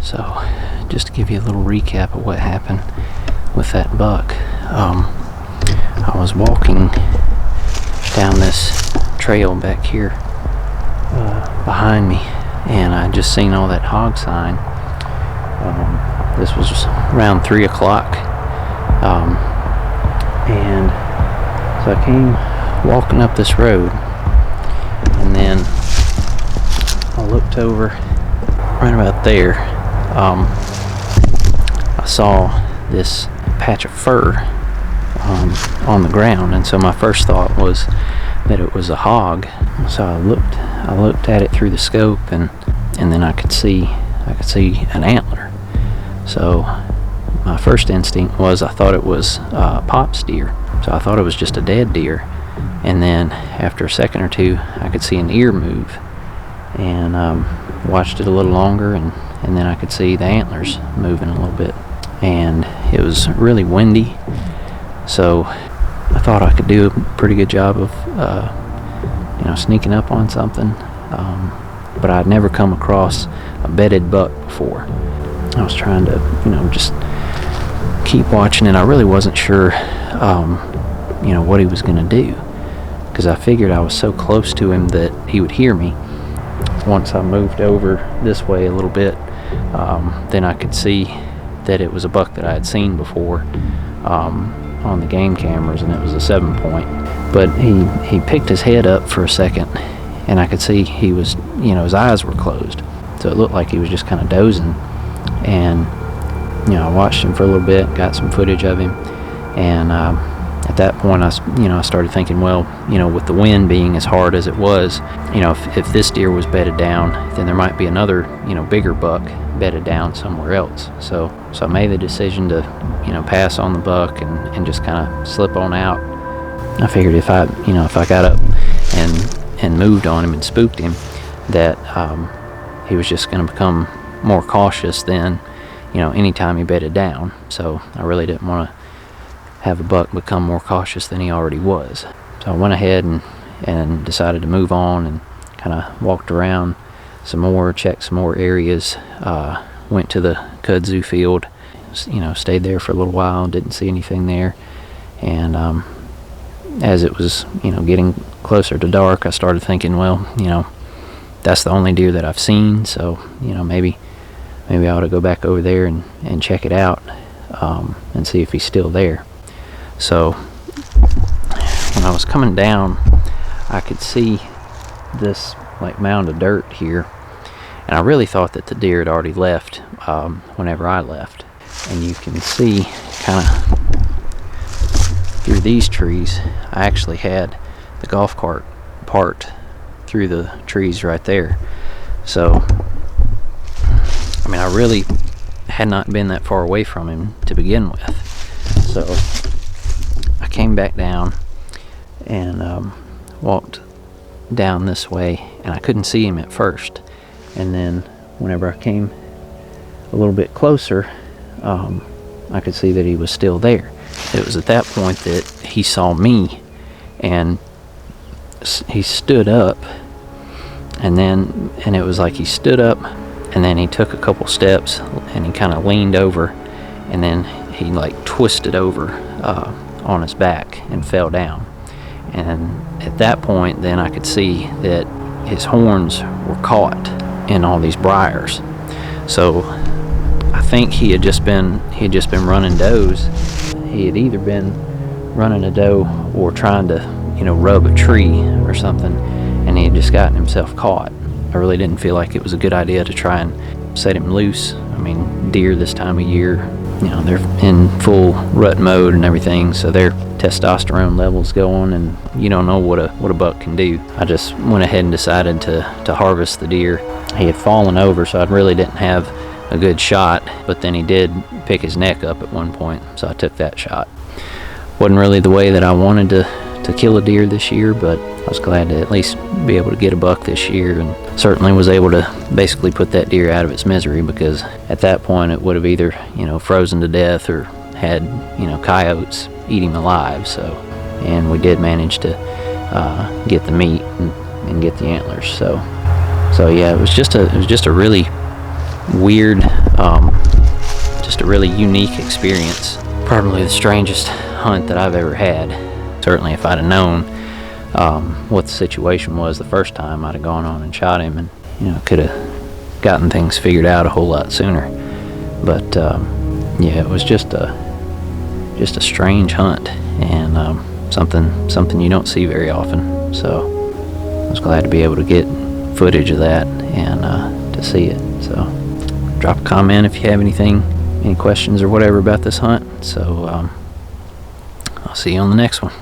So just to give you a little recap of what happened with that buck. I was walking down this trail back here behind me, and I just seen all that hog sign. This was around 3 o'clock, and so I came walking up this road, and then I looked over right about there. I saw this patch of fur on the ground, and so my first thought was that it was a hog. So I looked at it through the scope, and then I could see an antler. So my first instinct was I thought it was Pop's deer. So I thought it was just a dead deer, and then after a second or two I could see an ear move, and watched it a little longer, and then I could see the antlers moving a little bit, and it was really windy, so I thought I could do a pretty good job of sneaking up on something, but I'd never come across a bedded buck before. I was trying to just keep watching, and I really wasn't sure what he was going to do, because I figured I was so close to him that he would hear me. Once I moved over this way a little bit, then I could see that it was a buck that I had seen before on the game cameras, and it was a 7-point. But he picked his head up for a second, and I could see he was, his eyes were closed, so it looked like he was just kind of dozing. And I watched him for a little bit, got some footage of him, and at that point I started thinking, well, with the wind being as hard as it was, if this deer was bedded down, then there might be another bigger buck bedded down somewhere else. So I made the decision to pass on the buck and just kind of slip on out. I figured if I got up and moved on him and spooked him, that he was just going to become more cautious than anytime he bedded down. So I really didn't want to have a buck become more cautious than he already was. So I went ahead and decided to move on, and kind of walked around some more, checked some more areas, went to the kudzu field, stayed there for a little while, didn't see anything there, and as it was getting closer to dark, I started thinking, well, that's the only deer that I've seen, so maybe I ought to go back over there and check it out, and see if he's still there. So when I was coming down, I could see this mound of dirt here, and I really thought that the deer had already left whenever I left. And you can see kind of through these trees, I actually had the golf cart parked through the trees right there. So I really had not been that far away from him to begin with. So I came back down and walked down this way, and I couldn't see him at first. And then whenever I came a little bit closer, I could see that he was still there. It was at that point that he saw me, and he stood up, and it was like he stood up, and then he took a couple steps, and he kind of leaned over, and then he twisted over on his back and fell down. And at that point, then I could see that his horns were caught in all these briars. So I think he had just been running does. He had either been running a doe or trying to rub a tree or something, and he had just gotten himself caught. I really didn't feel like it was a good idea to try and set him loose. Deer this time of year, they're in full rut mode and everything, so their testosterone levels going, and you don't know what a buck can do. I just went ahead and decided to harvest the deer. He had fallen over, so I really didn't have a good shot, but then he did pick his neck up at one point, so I took that shot. Wasn't really the way that I wanted to kill a deer this year, but I was glad to at least be able to get a buck this year, and certainly was able to basically put that deer out of its misery, because at that point it would have either frozen to death or had coyotes eat him alive. So, and we did manage to get the meat and get the antlers. So yeah, it was just a really weird, just a really unique experience. Probably the strangest hunt that I've ever had. Certainly if I'd have known what the situation was the first time, I'd have gone on and shot him, and could have gotten things figured out a whole lot sooner. But yeah, it was just a strange hunt, and something you don't see very often. So I was glad to be able to get footage of that and to see it. So drop a comment if you have any questions or whatever about this hunt. So I'll see you on the next one.